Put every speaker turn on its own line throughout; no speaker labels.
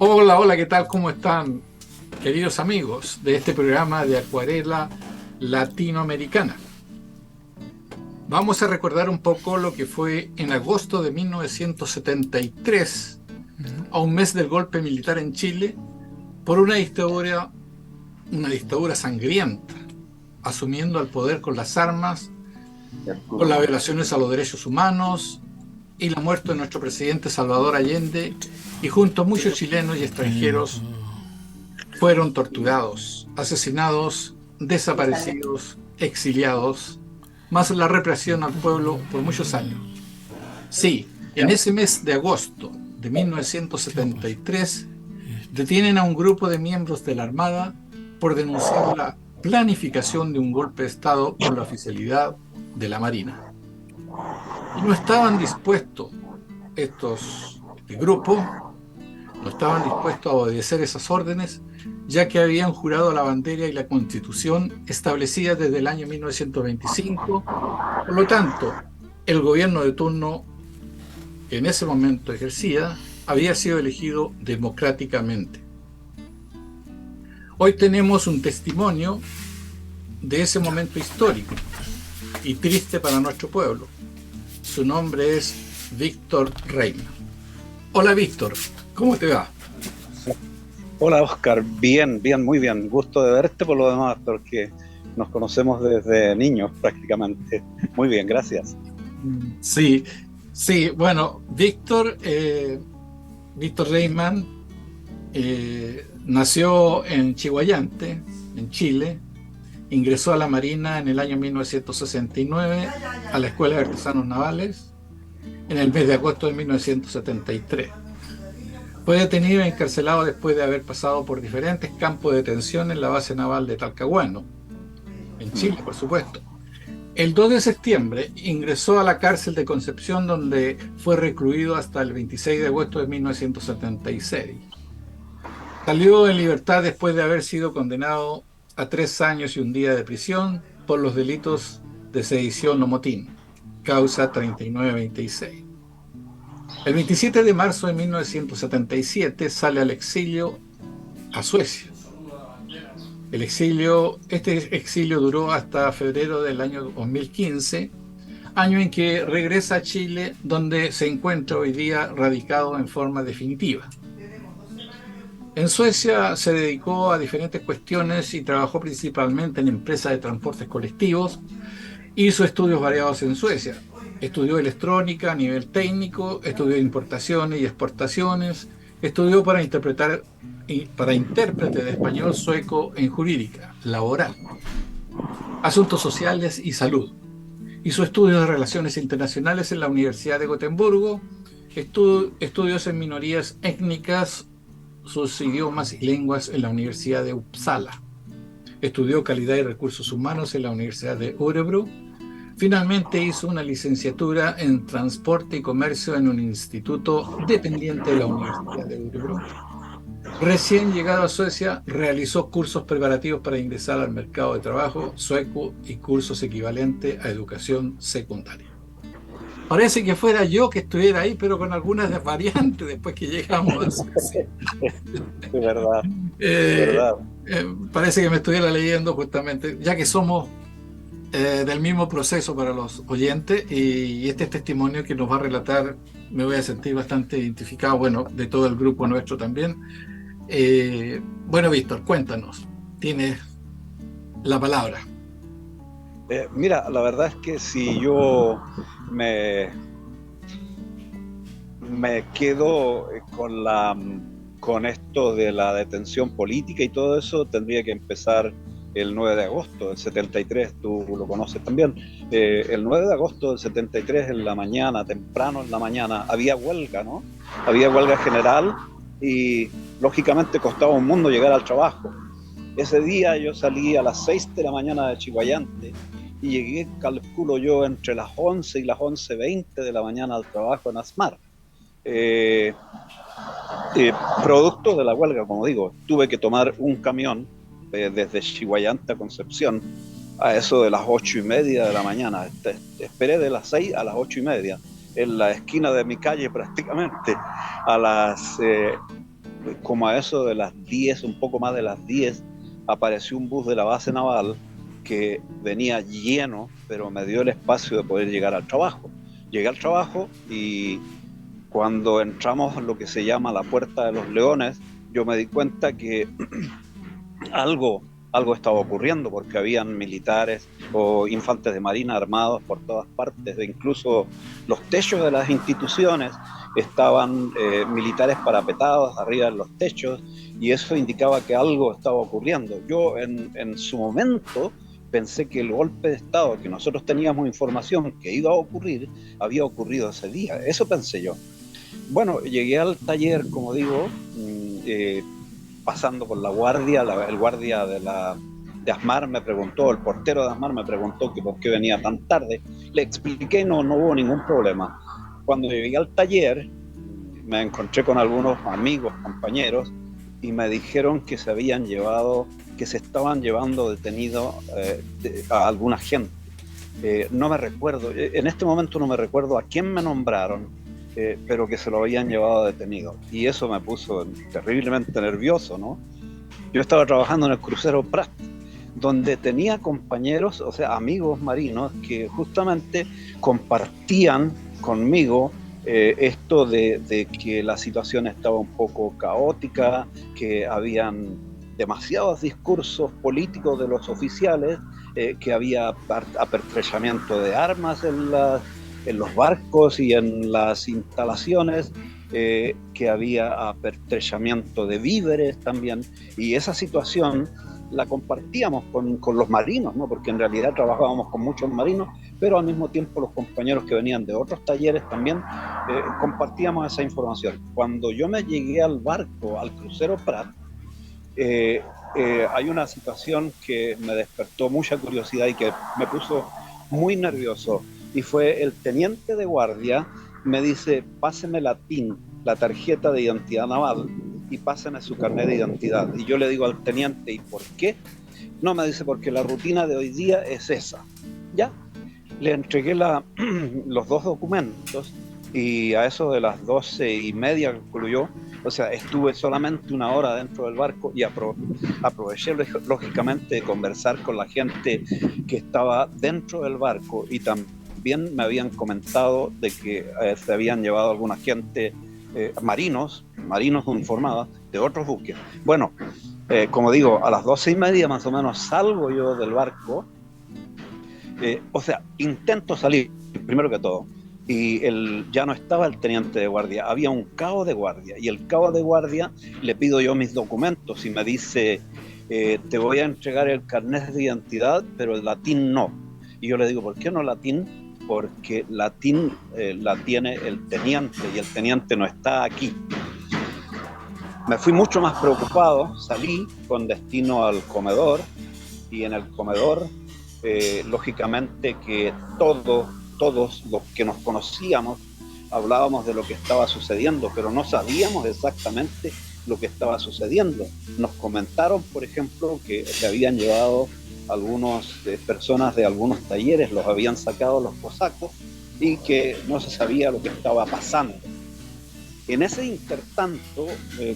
Hola, hola, ¿qué tal? ¿Cómo están, queridos amigos de este programa de Acuarela Latinoamericana? Vamos a recordar un poco lo que fue en agosto de 1973, a un mes del golpe militar en Chile, por una dictadura sangrienta, asumiendo el poder con las armas, con las violaciones a los derechos humanos y la muerte de nuestro presidente Salvador Allende, y junto a muchos chilenos y extranjeros fueron torturados, asesinados, desaparecidos, exiliados, más la represión al pueblo por muchos años. Sí, en ese mes de agosto de 1973 detienen a un grupo de miembros de la Armada por denunciar la planificación de un golpe de Estado con la oficialidad de la Marina. Y no estaban dispuestos este grupo, no estaban dispuestos a obedecer esas órdenes, ya que habían jurado la bandera y la Constitución establecida desde el año 1925. Por lo tanto, el gobierno de turno que en ese momento ejercía había sido elegido democráticamente. Hoy tenemos un testimonio de ese momento histórico y triste para nuestro pueblo. Su nombre es Víctor Reina. Hola Víctor, ¿cómo te va?
Hola Oscar, bien, muy bien. Gusto de verte por lo demás, porque nos conocemos desde niños prácticamente. Muy bien, gracias.
Sí, sí, bueno, Víctor Reitman nació en Chihuayante, en Chile, ingresó a la Marina en el año 1969 a la Escuela de Artesanos Navales en el mes de agosto de 1973. Fue detenido y encarcelado después de haber pasado por diferentes campos de detención en la base naval de Talcahuano, en Chile, por supuesto. El 2 de septiembre ingresó a la cárcel de Concepción, donde fue recluido hasta el 26 de agosto de 1976. Salió en libertad después de haber sido condenado a 3 años y un día de prisión por los delitos de sedición o motín, causa 3926. El 27 de marzo de 1977 sale al exilio a Suecia. Este exilio duró hasta febrero del año 2015, año en que regresa a Chile, donde se encuentra hoy día radicado en forma definitiva. En Suecia se dedicó a diferentes cuestiones y trabajó principalmente en empresas de transportes colectivos. Hizo estudios variados en Suecia. Estudió electrónica a nivel técnico, estudió importaciones y exportaciones, estudió para intérprete de español sueco en jurídica, laboral, asuntos sociales y salud. Hizo estudios de relaciones internacionales en la Universidad de Gotemburgo, estudios en minorías étnicas, sus idiomas y lenguas en la Universidad de Uppsala. Estudió calidad y recursos humanos en la Universidad de Örebro. Finalmente hizo una licenciatura en Transporte y Comercio en un instituto dependiente de la Universidad de Örebro. Recién llegado a Suecia, realizó cursos preparativos para ingresar al mercado de trabajo sueco y cursos equivalentes a educación secundaria. Parece que fuera yo que estuviera ahí, pero con algunas variantes después que llegamos a Suecia.
De verdad, de verdad.
Parece que me estuviera leyendo justamente, ya que somos del mismo proceso para los oyentes, y este testimonio que nos va a relatar me voy a sentir bastante identificado, bueno, de todo el grupo nuestro también. Bueno, Víctor, cuéntanos, tienes la palabra.
Mira, la verdad es que si yo me quedo con esto de la detención política y todo eso, tendría que empezar el 9 de agosto del 73, tú lo conoces también. El 9 de agosto del 73, en la mañana, temprano en la mañana, había huelga, ¿no? Había huelga general y lógicamente costaba un mundo llegar al trabajo. Ese día yo salí a las 6 de la mañana de Chiguayante y llegué, calculo yo, entre las 11 y las 11:20 de la mañana al trabajo en Asmar. Eh, Producto de la huelga, como digo, tuve que tomar un camión desde Chiguayante a Concepción a eso de las 8:30 de la mañana. Esperé de las 6 a las 8:30, en la esquina de mi calle prácticamente, a las, como a eso de las 10, un poco más de las 10, apareció un bus de la base naval que venía lleno, pero me dio el espacio de poder llegar al trabajo. Llegué al trabajo y cuando entramos en lo que se llama la Puerta de los Leones, yo me di cuenta que algo, algo estaba ocurriendo, porque habían militares o infantes de marina armados por todas partes, e incluso los techos de las instituciones estaban militares parapetados arriba de los techos, y eso indicaba que algo estaba ocurriendo. Yo en su momento pensé que el golpe de Estado, que nosotros teníamos información que iba a ocurrir, había ocurrido ese día. Eso pensé yo. Bueno, llegué al taller, como digo, pasando por la guardia, el guardia de Asmar me preguntó, el portero de Asmar me preguntó que por qué venía tan tarde. Le expliqué, no hubo ningún problema. Cuando llegué al taller, me encontré con algunos amigos, compañeros, y me dijeron que se estaban llevando detenido a alguna gente. No me recuerdo, en este momento no me recuerdo a quién me nombraron, pero que se lo habían llevado detenido. Y eso me puso terriblemente nervioso, ¿no? Yo estaba trabajando en el crucero Prat, donde tenía compañeros, o sea, amigos marinos, que justamente compartían conmigo esto de que la situación estaba un poco caótica, que habían demasiados discursos políticos de los oficiales, que había apertrechamiento de armas en los barcos y en las instalaciones, que había apertrechamiento de víveres también, y esa situación la compartíamos con los marinos, ¿no? Porque en realidad trabajábamos con muchos marinos, pero al mismo tiempo los compañeros que venían de otros talleres también compartíamos esa información. Cuando yo me llegué al barco, al crucero Prat, hay una situación que me despertó mucha curiosidad y que me puso muy nervioso, y fue el teniente de guardia me dice: páseme la TIN, la tarjeta de identidad naval, y páseme su carnet de identidad. Y yo le digo al teniente: ¿y por qué? No, me dice: porque la rutina de hoy día es esa. Ya, le entregué los dos documentos, y a eso de las 12:30 concluyó. O sea, estuve solamente una hora dentro del barco y aproveché lógicamente de conversar con la gente que estaba dentro del barco, y también me habían comentado de que se habían llevado alguna gente, marinos uniformados de otros buques. Bueno, como digo, a las 12:30 más o menos salgo yo del barco. O sea, intento salir, primero que todo, y ya no estaba el teniente de guardia, había un cabo de guardia, y el cabo de guardia le pido yo mis documentos y me dice: te voy a entregar el carnet de identidad, pero el latín no. Y yo le digo: ¿por qué no latín? Porque latín la tiene el teniente, y el teniente no está aquí. Me fui mucho más preocupado, salí con destino al comedor, y en el comedor, lógicamente que todos los que nos conocíamos hablábamos de lo que estaba sucediendo, pero no sabíamos exactamente lo que estaba sucediendo. Nos comentaron, por ejemplo, que se habían llevado algunas personas de algunos talleres, los habían sacado los cosacos, y que no se sabía lo que estaba pasando. En ese intertanto,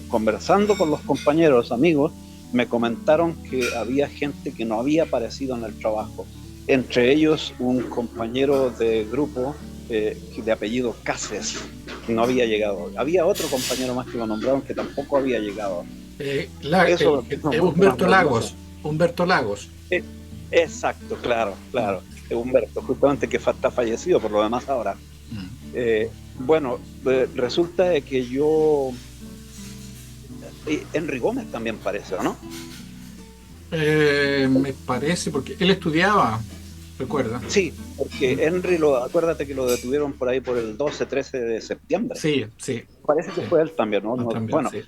conversando con los compañeros, amigos, me comentaron que había gente que no había aparecido en el trabajo, entre ellos un compañero de grupo de apellido Cases, que no había llegado. Había otro compañero más que lo nombraron que tampoco había llegado.
Humberto Lagos. Humberto Lagos.
Exacto, claro. Humberto, justamente, que está fallecido por lo demás ahora. Bueno, resulta de que yo... Henry Gómez también parece, ¿o no?
Me parece, porque él estudiaba, recuerda.
Sí, porque Henry, acuérdate que lo detuvieron por ahí por el 12-13 de septiembre.
Sí, sí,
Parece que
sí.
fue él también, ¿no?
Ah, también,
Bueno,
sí.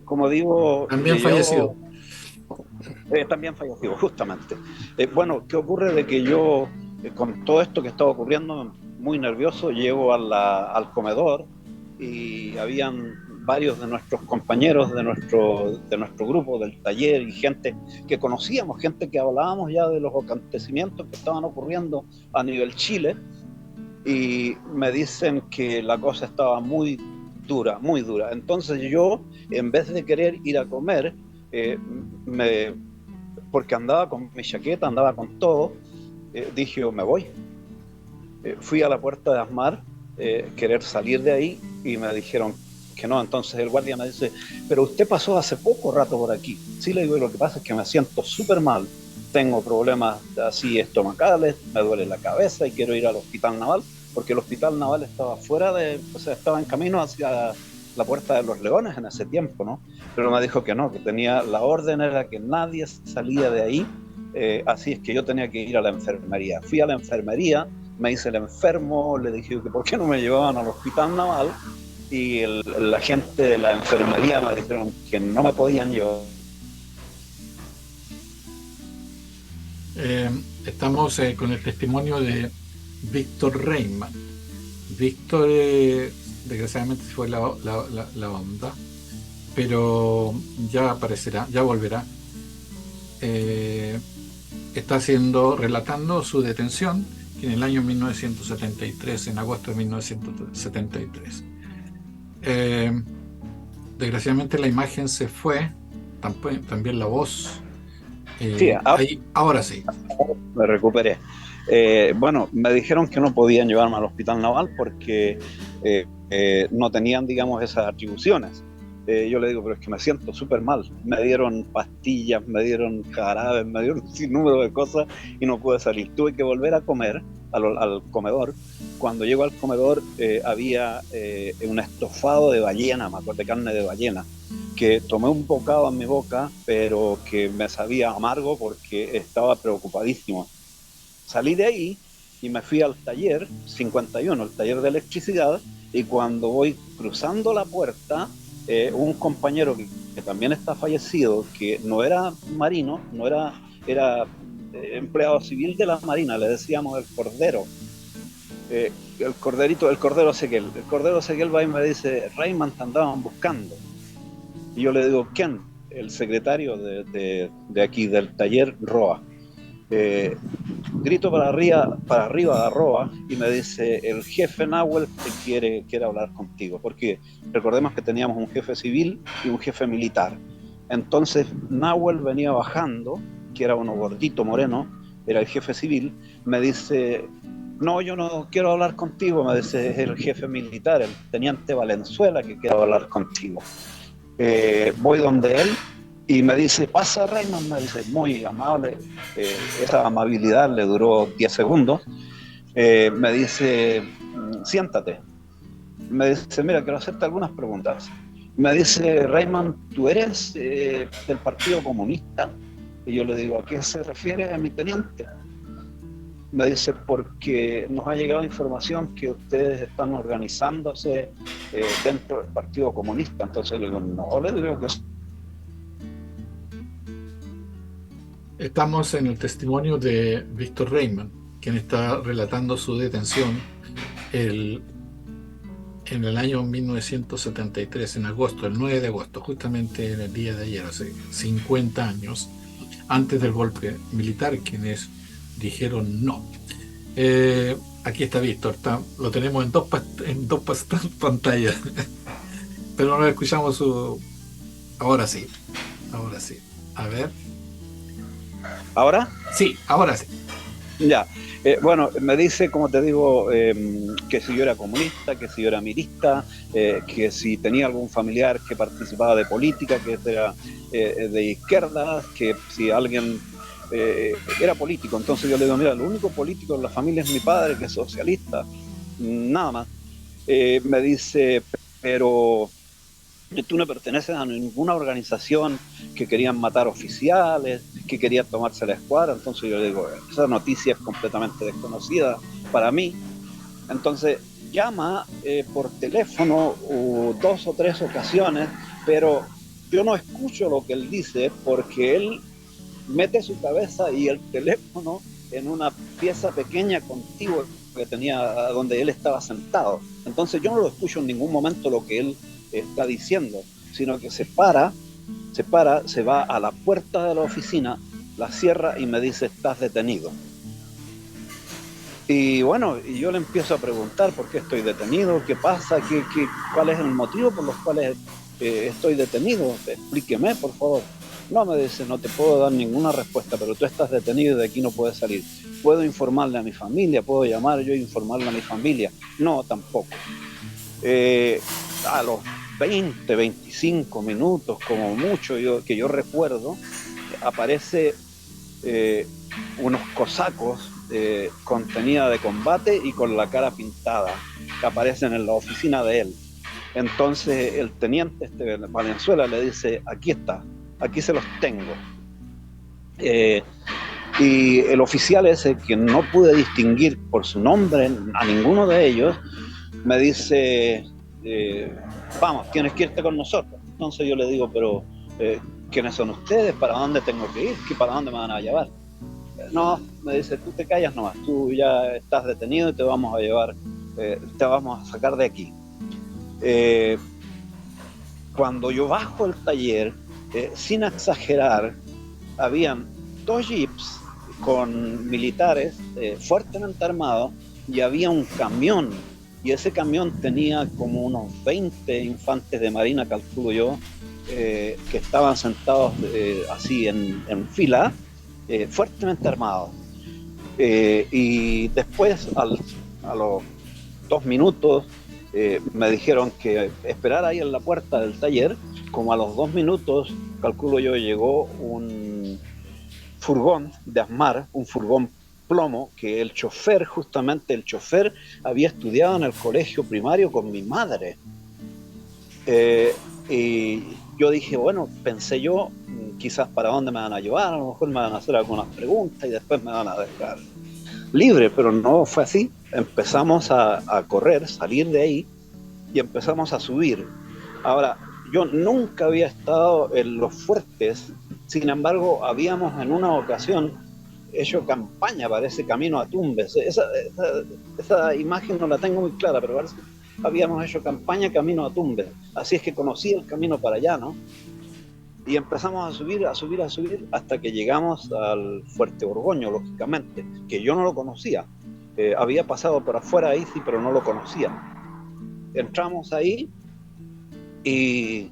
como digo,
También fallecido.
también falleció, justamente. Bueno, ¿qué ocurre? De que yo, con todo esto que estaba ocurriendo, muy nervioso, llego al comedor y habían varios de nuestros compañeros de nuestro grupo, del taller, y gente que conocíamos, gente que hablábamos ya de los acontecimientos que estaban ocurriendo a nivel Chile, y me dicen que la cosa estaba muy dura, muy dura. Entonces yo, en vez de querer ir a comer, eh, me, porque andaba con mi chaqueta, andaba con todo, dije, yo me voy. Fui a la puerta de Asmar, querer salir de ahí, y me dijeron que no. Entonces el guardia me dice, pero usted pasó hace poco rato por aquí. Sí, le digo, lo que pasa es que me siento súper mal, tengo problemas así estomacales, me duele la cabeza y quiero ir al hospital naval, porque el hospital naval estaba o sea, estaba en camino hacia la Puerta de los Leones en ese tiempo, ¿no? Pero me dijo que no, que tenía la orden, era que nadie salía de ahí, así es que yo tenía que ir a la enfermería. Fui a la enfermería, me hice el enfermo, le dije que por qué no me llevaban al hospital naval, y la gente de la enfermería me dijeron que no me podían llevar.
Eh, Estamos con el testimonio de Víctor Reimann. Víctor, desgraciadamente, se fue la onda, pero ya aparecerá, ya volverá. Eh, Está relatando su detención en el año 1973, en agosto de 1973. Eh, Desgraciadamente la imagen se fue, también la voz.
Sí,
Ahora sí.
me recuperé. Bueno, me dijeron que no podían llevarme al hospital naval porque no tenían, digamos, esas atribuciones. Yo le digo, pero es que me siento súper mal. Me dieron pastillas, me dieron jarabes, me dieron un sinnúmero de cosas y no pude salir. Tuve que volver a comer al comedor. Cuando llego al comedor había un estofado de ballena, me acuerdo, de carne de ballena, que tomé un bocado en mi boca, pero que me sabía amargo porque estaba preocupadísimo. Salí de ahí y me fui al taller 51, el taller de electricidad, y cuando voy cruzando la puerta, un compañero que también está fallecido, que no era marino, era empleado civil de la Marina, le decíamos el Cordero, el Cordero Seguel. El Cordero Seguel va y me dice, Reimann, te andaban buscando. Y yo le digo, ¿quién? El secretario de aquí, del taller ROA. Eh, Grito para arriba de ROA y me dice, el jefe Nahuel te quiere hablar contigo, porque recordemos que teníamos un jefe civil y un jefe militar. Entonces Nahuel venía bajando, que era uno gordito, moreno, era el jefe civil, me dice, no, yo no quiero hablar contigo, me dice, es el jefe militar, el teniente Valenzuela, que quiere hablar contigo. Voy donde él y me dice, pasa Reimann, me dice, muy amable. Esa amabilidad le duró 10 segundos. Me dice, siéntate. Me dice, mira, quiero hacerte algunas preguntas. Me dice, Reimann, ¿tú eres del Partido Comunista? Y yo le digo, ¿a qué se refiere mi teniente? Me dice, porque nos ha llegado información que ustedes están organizándose dentro del Partido Comunista. Entonces le digo, no, le digo que...
Estamos en el testimonio de Víctor Reimann, quien está relatando su detención en el año 1973, en agosto, el 9 de agosto, justamente en el día de ayer, hace 50 años, antes del golpe militar, quienes dijeron no. Aquí está Víctor, lo tenemos en dos pantallas, pero no escuchamos su... Ahora sí, ahora sí. A ver.
¿Ahora?
Sí, ahora sí.
Ya. Bueno, me dice, como te digo, que si yo era comunista, que si yo era mirista, que si tenía algún familiar que participaba de política, que era de izquierda, que si alguien era político. Entonces yo le digo, mira, lo único político en la familia es mi padre, que es socialista, nada más. Me dice, pero tú no perteneces a ninguna organización que querían matar oficiales, que quería tomarse la escuadra. Entonces yo le digo, esa noticia es completamente desconocida para mí. Entonces llama por teléfono 2 o 3 ocasiones, pero yo no escucho lo que él dice porque él mete su cabeza y el teléfono en una pieza pequeña contigua que tenía donde él estaba sentado. Entonces yo no lo escucho en ningún momento lo que él está diciendo, sino que se para, se va a la puerta de la oficina, la cierra y me dice, estás detenido. Y bueno, y yo le empiezo a preguntar por qué estoy detenido, qué pasa, cuál es el motivo por los cuales estoy detenido, explíqueme por favor. No, me dice, no te puedo dar ninguna respuesta, pero tú estás detenido y de aquí no puedes salir. ¿Puedo informarle a mi familia? ¿Puedo llamar yo e informarle a mi familia? No, tampoco. A los 20, 25 minutos, como mucho, que yo recuerdo, aparece unos cosacos con tenida de combate y con la cara pintada, que aparecen en la oficina de él. Entonces el teniente Valenzuela le dice, aquí está, aquí se los tengo. Y el oficial ese, que no pude distinguir por su nombre a ninguno de ellos, me dice, vamos, tienes que irte con nosotros. Entonces yo le digo, pero ¿quiénes son ustedes? ¿Para dónde tengo que ir? ¿Para dónde me van a llevar? No, me dice, tú te callas nomás, tú ya estás detenido y te vamos a llevar, te vamos a sacar de aquí. Cuando yo bajo el taller, sin exagerar, habían 2 jeeps con militares fuertemente armados y había un camión, y ese camión tenía como unos 20 infantes de marina, calculo yo, que estaban sentados así en fila, fuertemente armados. Y después, a los 2 minutos, me dijeron que esperara ahí en la puerta del taller. Como a los 2 minutos, calculo yo, llegó un furgón de Asmar, un furgón plomo, que el chofer, justamente el chofer, había estudiado en el colegio primario con mi madre. Y yo dije, bueno, pensé yo, quizás para dónde me van a llevar, a lo mejor me van a hacer algunas preguntas y después me van a dejar libre, pero no fue así. Empezamos a correr, salir de ahí y empezamos a subir. Ahora, yo nunca había estado en los fuertes, sin embargo, habíamos en una ocasión hecho campaña para ese camino a Tumbes. Esa imagen no la tengo muy clara, pero parece que habíamos hecho campaña camino a Tumbes. Así es que conocí el camino para allá, ¿no? Y empezamos a subir, a subir, a subir, hasta que llegamos al Fuerte Borgoño, lógicamente, que yo no lo conocía. Había pasado por afuera ahí, sí, pero no lo conocía. Entramos ahí y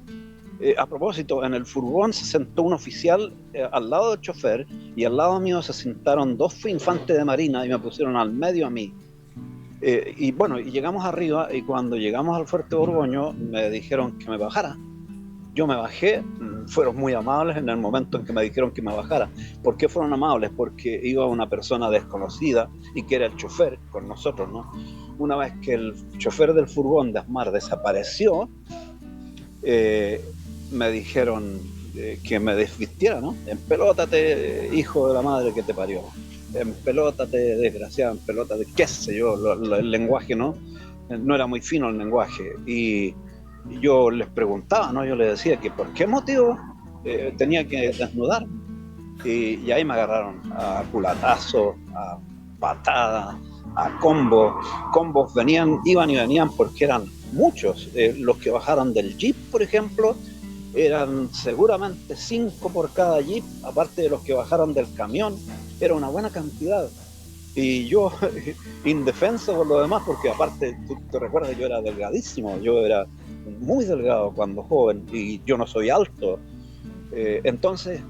a propósito, en el furgón se sentó un oficial al lado del chofer y al lado mío se sentaron 2 infantes de marina y me pusieron al medio a mí. Y bueno, y llegamos arriba y cuando llegamos al Fuerte Borgoño me dijeron que me bajara. Yo me bajé, fueron muy amables en el momento en que me dijeron que me bajara. ¿Por qué fueron amables? Porque iba una persona desconocida y que era el chofer con nosotros, ¿no? Una vez que el chofer del furgón de Asmar desapareció, me dijeron que me desvistiera, ¿no? Empelótate, hijo de la madre que te parió. Empelótate, desgraciado, empelótate, qué sé yo, el lenguaje, ¿no? No era muy fino el lenguaje. Y yo les preguntaba, ¿no? Yo les decía que por qué motivo tenía que desnudar. Y ahí me agarraron a culatazos, a patadas, a combos. Combos iban y venían porque eran muchos. Los que bajaron del jeep, por ejemplo, eran seguramente 5 por cada jeep, aparte de los que bajaron del camión, era una buena cantidad. Y yo, indefenso por lo demás, porque aparte, tú te recuerdas, yo era delgadísimo, yo era muy delgado cuando joven y yo no soy alto. Entonces,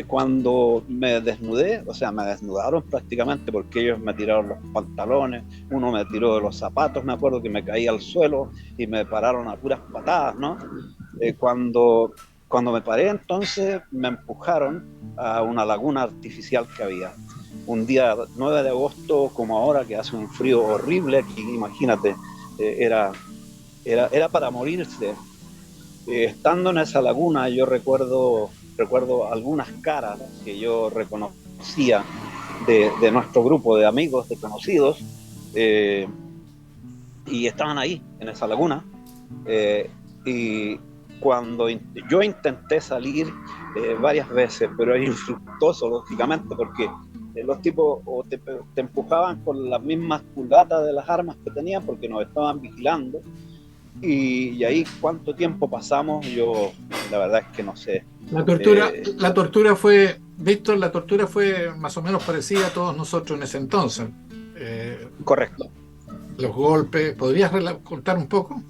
cuando me desnudé, o sea, me desnudaron prácticamente porque ellos me tiraron los pantalones, uno me tiró de los zapatos, me acuerdo que me caí al suelo y me pararon a puras patadas, ¿no? Cuando me paré, entonces me empujaron a una laguna artificial que había. Un día 9 de agosto, como ahora, que hace un frío horrible aquí, imagínate, era para morirse. Estando en esa laguna, yo recuerdo recuerdo algunas caras que yo reconocía de nuestro grupo de amigos, de conocidos, eh, y estaban ahí, en esa laguna. Y cuando yo intenté salir varias veces, pero era infructuoso, lógicamente, porque los tipos o te empujaban con las mismas culata de las armas que tenían porque nos estaban vigilando. Y ahí cuánto tiempo pasamos, yo la verdad es que no sé.
La tortura fue, Víctor, la tortura fue más o menos parecida a todos nosotros en ese entonces. Eh,
Correcto.
los golpes, ¿podrías contar un poco?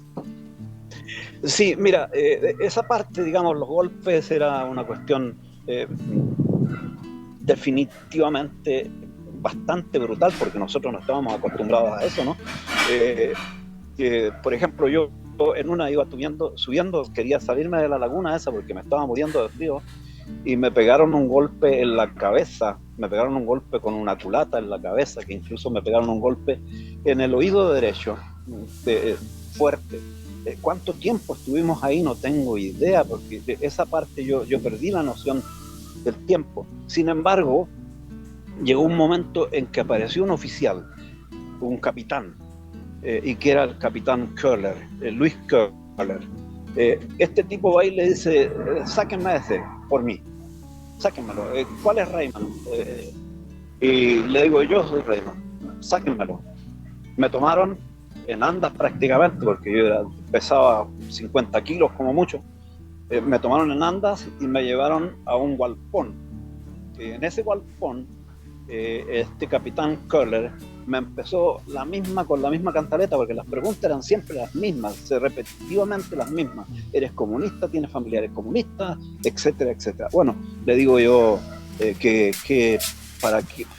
Sí, mira, esa parte, digamos, los golpes era una cuestión definitivamente bastante brutal porque nosotros no estábamos acostumbrados a eso, ¿no? Eh, por ejemplo, yo en una iba subiendo, quería salirme de la laguna esa porque me estaba muriendo de frío y me pegaron un golpe en la cabeza, me pegaron un golpe con una culata en la cabeza, que incluso me pegaron un golpe en el oído derecho, fuerte. ¿Cuánto tiempo estuvimos ahí? No tengo idea, porque de esa parte yo perdí la noción del tiempo. Sin embargo, llegó un momento en que apareció un oficial, un capitán, y que era el capitán Köhler, Luis Köhler. Este tipo va y le dice, sáquenme ese por mí, sáquenmelo. ¿Cuál es Raymond? Y le digo, yo soy Raymond, sáquenmelo. Me tomaron en andas prácticamente, porque yo pesaba 50 kilos como mucho. Me tomaron en andas y me llevaron a un galpón. En ese galpón, este capitán Köhler me empezó con la misma cantaleta, porque las preguntas eran siempre las mismas, repetitivamente las mismas. ¿Eres comunista? ¿Tienes familiares comunistas? Etcétera, etcétera. Bueno, le digo yo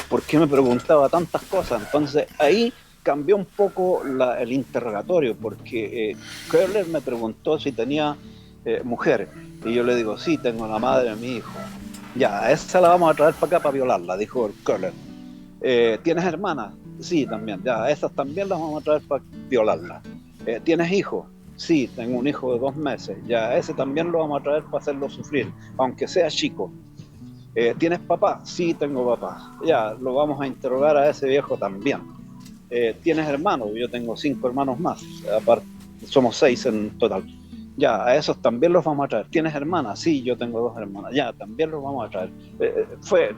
¿por qué me preguntaba tantas cosas? Entonces ahí cambió un poco el interrogatorio, porque Köhler me preguntó si tenía mujer, y yo le digo, sí, tengo la madre de mi hijo. Ya, a esa la vamos a traer para acá para violarla, dijo el Köhler. ¿Tienes hermanas? Sí, también. Ya, a esas también las vamos a traer para violarla. ¿Tienes hijos? Sí, tengo un hijo de 2 meses. Ya, ese también lo vamos a traer para hacerlo sufrir, aunque sea chico. ¿Tienes papá? Sí, tengo papá. Ya, lo vamos a interrogar a ese viejo también. ¿Tienes hermanos? Yo tengo 5 hermanos más. Aparte, somos 6 en total. Ya, a esos también los vamos a traer. ¿Tienes hermanas? Sí, yo tengo 2 hermanas. Ya, también los vamos a traer. Fue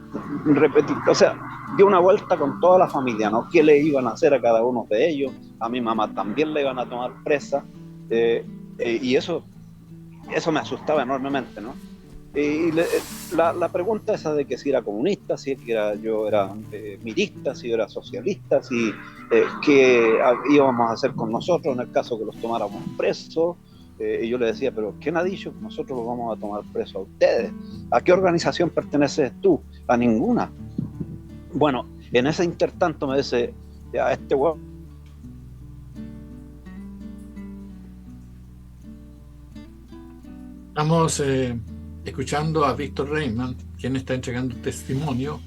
repetir, o sea, dio una vuelta con toda la familia, ¿no? ¿Qué le iban a hacer a cada uno de ellos? A mi mamá también le iban a tomar presa. Y eso me asustaba enormemente, ¿no? Y la pregunta esa de que si era comunista, si yo era mirista, si yo era socialista, si qué íbamos a hacer con nosotros en el caso que los tomáramos presos. Y yo le decía, pero ¿quién ha dicho que nosotros los vamos a tomar presos a ustedes? ¿A qué organización perteneces tú? A ninguna. Bueno, en ese intertanto me dice, ya, este huevo.
Estamos escuchando a Víctor Raymond, quien está entregando testimonio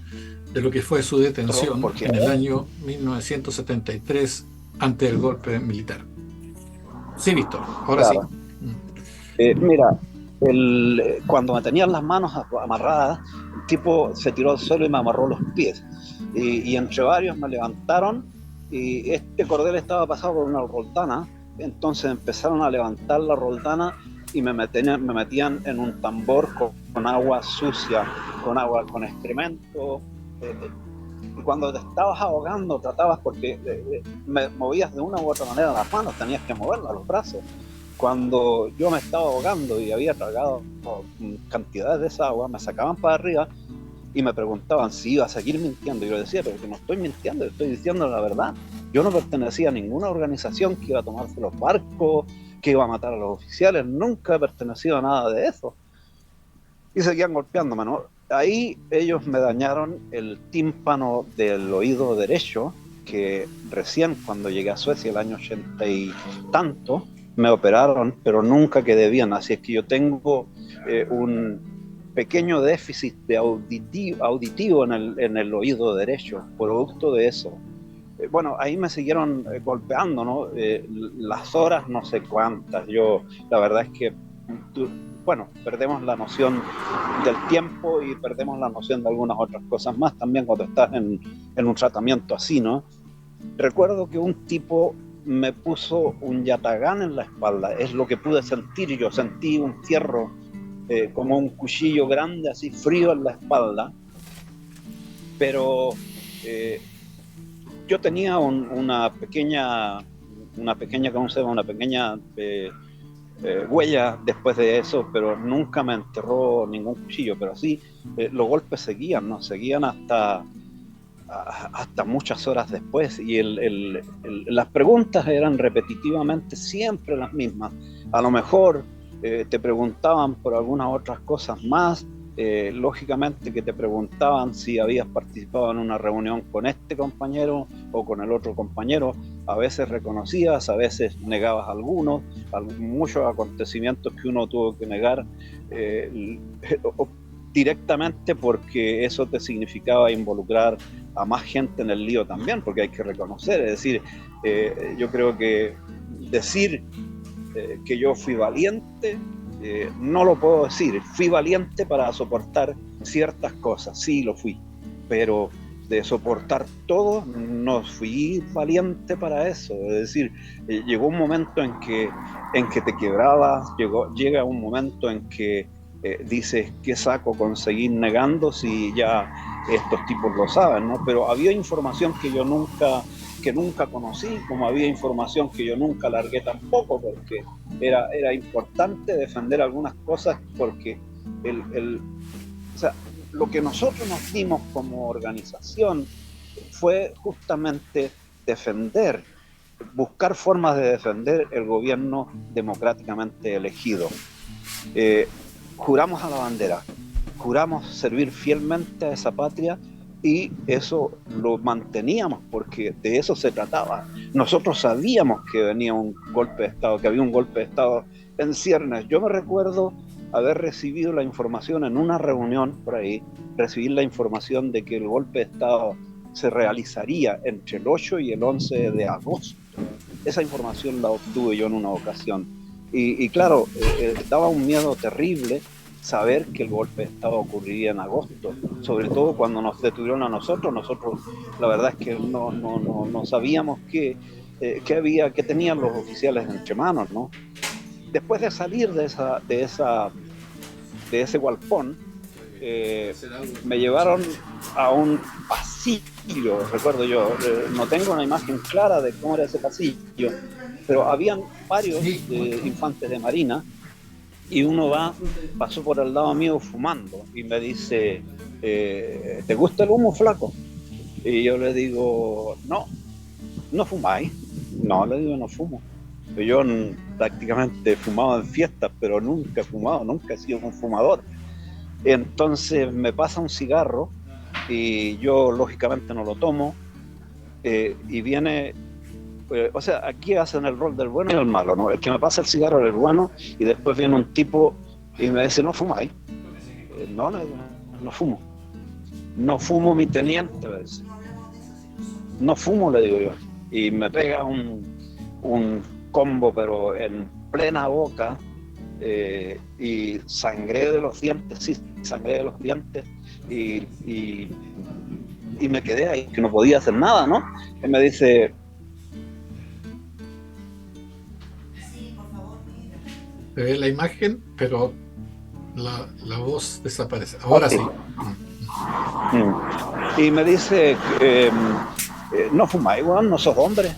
de lo que fue su detención en el año 1973 ante el golpe militar. Sí, Víctor, ahora
Claro.
Sí.
Mira, cuando me tenían las manos amarradas, el tipo se tiró al suelo y me amarró los pies. Y entre varios me levantaron y este cordel estaba pasado por una roldana, entonces empezaron a levantar la roldana y me metían en un tambor con agua sucia, con excremento. Y cuando te estabas ahogando, tratabas, porque me movías de una u otra manera las manos, tenías que moverlas, los brazos. Cuando yo me estaba ahogando y había tragado cantidades de esa agua, me sacaban para arriba y me preguntaban si iba a seguir mintiendo. Y yo decía, pero que no estoy mintiendo, estoy diciendo la verdad. Yo no pertenecía a ninguna organización que iba a tomarse los barcos, que iba a matar a los oficiales, nunca he pertenecido a nada de eso. Y seguían golpeándome, ¿no? Ahí ellos me dañaron el tímpano del oído derecho, que recién cuando llegué a Suecia, el año 80 y tanto, me operaron, pero nunca quedé bien. Así es que yo tengo un pequeño déficit de auditivo en el oído derecho, producto de eso. Bueno, ahí me siguieron golpeando, ¿no? Las horas no sé cuántas. Yo, la verdad es que bueno, perdemos la noción del tiempo y perdemos la noción de algunas otras cosas más también cuando estás en un tratamiento así, ¿no? Recuerdo que un tipo me puso un yatagán en la espalda, es lo que pude sentir, yo sentí un fierro como un cuchillo grande, así frío en la espalda, pero yo tenía una pequeña, ¿cómo se llama? Una pequeña huella después de eso, pero nunca me enterró ningún cuchillo, pero sí, los golpes seguían, ¿no? Seguían hasta muchas horas después y las preguntas eran repetitivamente siempre las mismas. A lo mejor te preguntaban por algunas otras cosas más, lógicamente que te preguntaban si habías participado en una reunión con este compañero o con el otro compañero. A veces reconocías, a veces negabas algunos, muchos acontecimientos que uno tuvo que negar directamente porque eso te significaba involucrar a más gente en el lío también, porque hay que reconocer, es decir, yo creo que decir que yo fui valiente, no lo puedo decir, fui valiente para soportar ciertas cosas, sí lo fui, pero de soportar todo no fui valiente para eso, es decir, llegó un momento en que te quebrabas, llega un momento en que dices, ¿qué saco con seguir negando si ya estos tipos lo saben, ¿no? Pero había información que nunca conocí, como había información que yo nunca largué tampoco, porque era importante defender algunas cosas, porque o sea, lo que nosotros nos dimos como organización fue justamente buscar formas de defender el gobierno democráticamente elegido. Juramos a la bandera, juramos servir fielmente a esa patria y eso lo manteníamos porque de eso se trataba. Nosotros sabíamos que venía un golpe de Estado, que había un golpe de Estado en ciernes. Yo me recuerdo haber recibido la información en una reunión por ahí, recibir la información de que el golpe de Estado se realizaría entre el 8 y el 11 de agosto. Esa información la obtuve yo en una ocasión. Y claro, daba un miedo terrible saber que el golpe de Estado ocurriría en agosto, sobre todo cuando nos detuvieron a nosotros. Nosotros la verdad es que no sabíamos qué tenían los oficiales entre manos, ¿no? Después de salir de ese galpón, me llevaron a un pasillo, recuerdo yo, no tengo una imagen clara de cómo era ese pasillo, pero habían varios infantes de marina y uno pasó por al lado mío fumando y me dice, ¿te gusta el humo, flaco? Y yo le digo, no fumáis. No, le digo, no fumo. Yo prácticamente he fumado en fiestas, pero nunca he fumado, nunca he sido un fumador. Entonces me pasa un cigarro y yo lógicamente no lo tomo, y viene, o sea, aquí hacen el rol del bueno y el malo, ¿no? El que me pasa el cigarro es el bueno y después viene un tipo y me dice, ¿no fumáis? No fumo. No fumo, mi teniente, me dice. No fumo, le digo yo. Y me pega un combo, pero en plena boca, y sangré de los dientes, y me quedé ahí, que no podía hacer nada, ¿no? Y me dice...
Se ve la imagen, pero la voz desaparece. Ahora sí.
Y me dice, no fumáis, bueno, no sos hombre.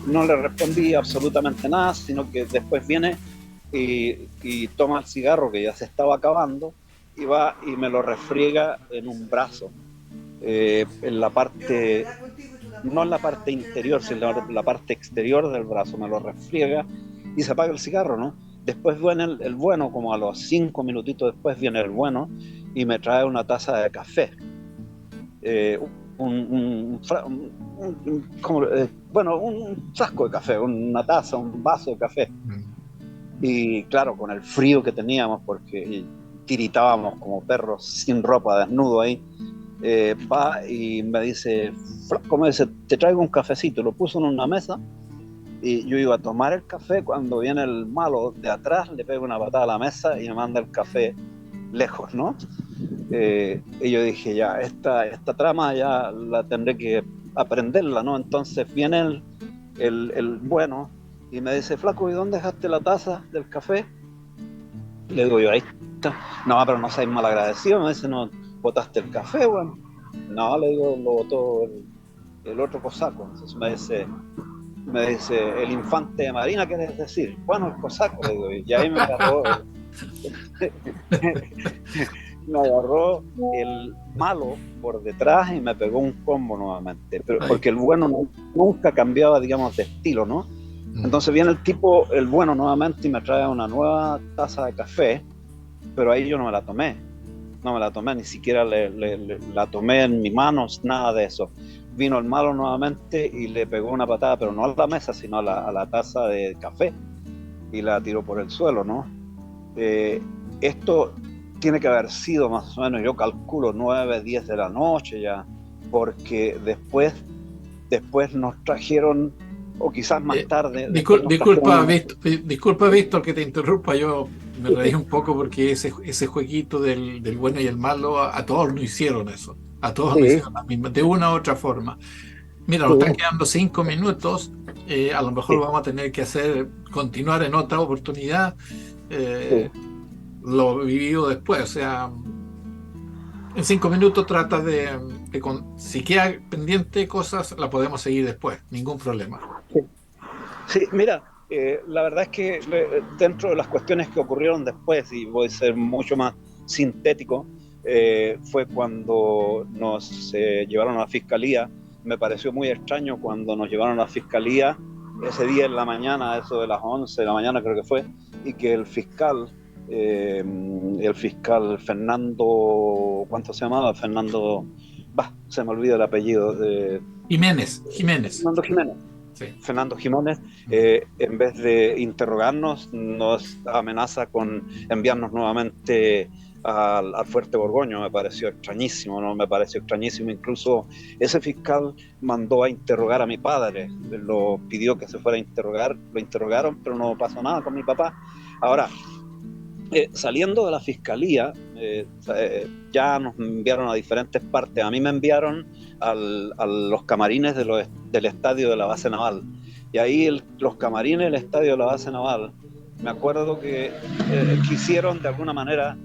No le respondí absolutamente nada, sino que después viene y toma el cigarro que ya se estaba acabando y va y me lo refriega en un brazo, en la parte, no en la parte interior, sino en la parte exterior del brazo, me lo refriega y se apaga el cigarro, ¿no? Después viene el bueno, como a los 5 minutitos después viene el bueno y me trae una taza de café. Un frasco de café, una taza, un vaso de café. Y claro, con el frío que teníamos, porque tiritábamos como perros sin ropa, desnudo ahí, va y me dice, flaco, me dice, te traigo un cafecito. Lo puso en una mesa y yo iba a tomar el café cuando viene el malo de atrás, le pega una patada a la mesa y me manda el café lejos, ¿no? Y yo dije, ya, esta trama ya la tendré que aprenderla, ¿no? Entonces viene el bueno y me dice, flaco, ¿y dónde dejaste la taza del café? Le digo yo, ahí está. No, pero no seas malagradecido, me dice, no, botaste el café, bueno. No, le digo, lo botó el otro cosaco. Entonces me dice, el infante de Marina, ¿quieres decir? Bueno, el cosaco, le digo, y ahí me agarró el malo por detrás y me pegó un combo nuevamente, pero porque el bueno nunca cambiaba, digamos, de estilo, ¿no? Entonces viene el tipo, el bueno nuevamente, y me trae una nueva taza de café, pero ahí yo no me la tomé, ni siquiera la tomé en mis manos, nada de eso. Vino el malo nuevamente y le pegó una patada, pero no a la mesa, sino a la taza de café, y la tiró por el suelo, ¿no? Esto tiene que haber sido más o menos, yo calculo, 9, 10 de la noche ya, porque después nos trajeron, o quizás más tarde...
Disculpa, Víctor, que te interrumpa, yo me reí un poco porque ese jueguito del bueno y el malo, a todos nos hicieron eso, a todos nos hicieron la misma, de una u otra forma. Mira, nos están quedando 5 minutos, a lo mejor vamos a tener que continuar en otra oportunidad. Lo vivido después, o sea, en 5 minutos trata si queda pendiente cosas, la podemos seguir después, ningún problema.
Sí, mira, la verdad es que dentro de las cuestiones que ocurrieron después, y voy a ser mucho más sintético, fue cuando nos llevaron a la fiscalía. Me pareció muy extraño cuando nos llevaron a la fiscalía ese día en la mañana, eso de las 11 de la mañana creo que fue, y que el fiscal Fernando, ¿cuánto se llamaba? Se me olvida el apellido.
Jiménez.
Fernando Jiménez. Sí. Fernando Jiménez, en vez de interrogarnos, nos amenaza con enviarnos nuevamente al Fuerte Borgoño. Me pareció extrañísimo, ¿no? Me pareció extrañísimo. Incluso ese fiscal mandó a interrogar a mi padre, lo pidió que se fuera a interrogar, lo interrogaron, pero no pasó nada con mi papá. Ahora, saliendo de la fiscalía, ya nos enviaron a diferentes partes. A mí me enviaron a los camarines del estadio de la base naval. Y ahí los camarines del estadio de la base naval, me acuerdo que quisieron de alguna manera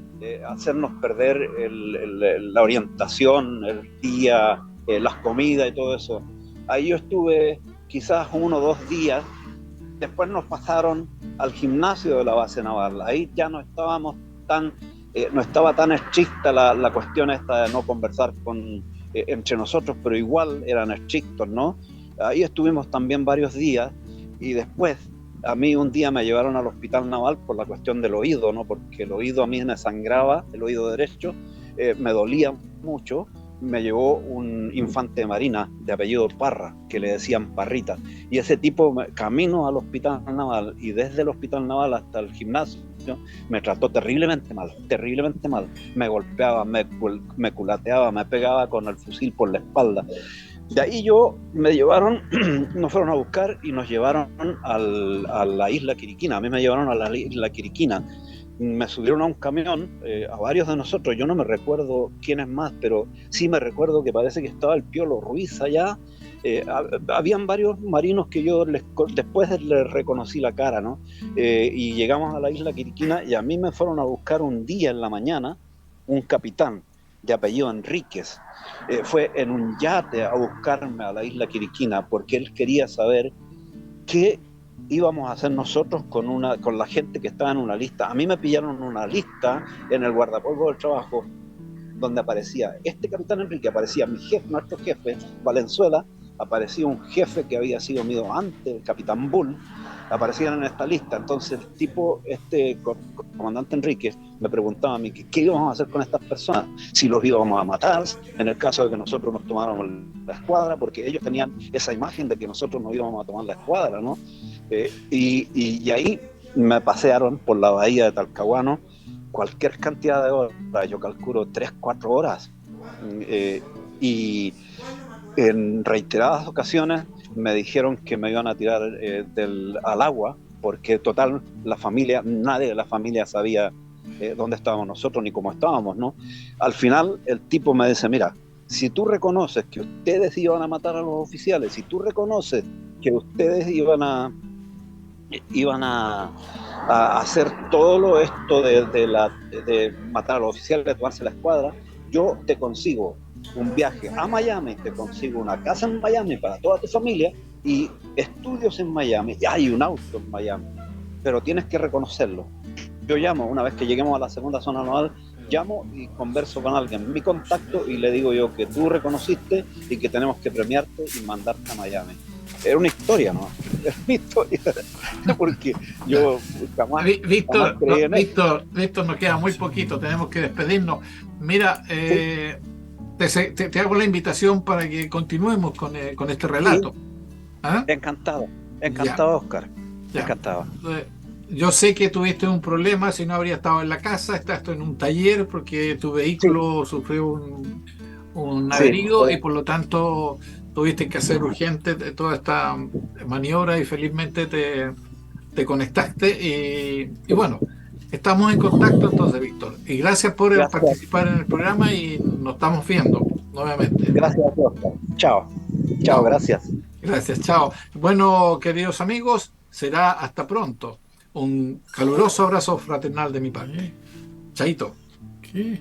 hacernos perder la orientación, el día, las comidas y todo eso. Ahí yo estuve quizás 1 o 2 días. Después nos pasaron al gimnasio de la base naval. Ahí ya no estábamos no estaba tan estricta la cuestión esta de no conversar entre nosotros, pero igual eran estrictos, ¿no? Ahí estuvimos también varios días, y después a mí un día me llevaron al hospital naval por la cuestión del oído, ¿no? Porque el oído a mí me sangraba, el oído derecho, me dolía mucho. Me llevó un infante de Marina de apellido Parra, que le decían Parrita, y ese tipo, camino al hospital naval, y desde el hospital naval hasta el gimnasio, me trató terriblemente mal, me golpeaba, me culateaba, me pegaba con el fusil por la espalda. De ahí nos fueron a buscar y nos llevaron a la isla Quiriquina. A mí me llevaron a la isla Quiriquina. Me subieron a un camión, a varios de nosotros. Yo no me recuerdo quiénes más, pero sí me recuerdo que parece que estaba el Piolo Ruiz allá. Habían varios marinos que yo después les reconocí la cara, ¿no? Y llegamos a la isla Quiriquina, y a mí me fueron a buscar un día en la mañana un capitán de apellido Enríquez. Fue en un yate a buscarme a la isla Quiriquina, porque él quería saber qué íbamos a hacer nosotros con la gente que estaba en una lista. A mí me pillaron una lista en el guardapolvo del trabajo, donde aparecía este capitán Enrique, aparecía nuestro jefe, Valenzuela, aparecía un jefe que había sido mío antes, el capitán Bull, aparecían en esta lista. Entonces el tipo, comandante Enrique, me preguntaba a mí qué íbamos a hacer con estas personas, si los íbamos a matar, en el caso de que nosotros nos tomáramos la escuadra, porque ellos tenían esa imagen de que nosotros nos íbamos a tomar la escuadra, ¿no? Y ahí me pasearon por la bahía de Talcahuano cualquier cantidad de horas, yo calculo 3-4 horas, y en reiteradas ocasiones me dijeron que me iban a tirar al agua, porque total, nadie de la familia sabía dónde estábamos nosotros ni cómo estábamos, ¿no? Al final el tipo me dice, mira, si tú reconoces que ustedes iban a matar a los oficiales, si tú reconoces que ustedes iban a hacer todo esto de matar a los oficiales, de tomarse la escuadra, yo te consigo un viaje a Miami, te consigo una casa en Miami para toda tu familia y estudios en Miami, y hay un auto en Miami, pero tienes que reconocerlo. Yo llamo, una vez que lleguemos a la segunda zona anual, llamo y converso con alguien, mi contacto, y le digo yo que tú reconociste y que tenemos que premiarte y mandarte a Miami. Era una historia, ¿no? Era una historia, porque yo jamás
Víctor,
creí en eso.
Víctor, nos queda muy poquito, tenemos que despedirnos. Mira,
Sí,
te hago la invitación para que continuemos con este
sí,
relato. ¿Ah?
encantado,
Ya,
Oscar,
ya.
encantado.
Eh, Yo sé que tuviste un problema, si no habría estado en la casa, estás en un taller porque tu
Sí,
vehículo sufrió un
sí,
averío y por lo tanto tuviste que hacer urgente toda esta maniobra y felizmente te conectaste y bueno, estamos en contacto entonces, Víctor. Y gracias por
gracias,
participar en el programa y nos estamos viendo nuevamente.
gracias, Oscar. Chao, chao,
Chao.
gracias.
Gracias, chao. Bueno, queridos amigos, será hasta pronto. Un caluroso abrazo fraternal de mi parte.
¿Qué?
Chaito.
¿Qué?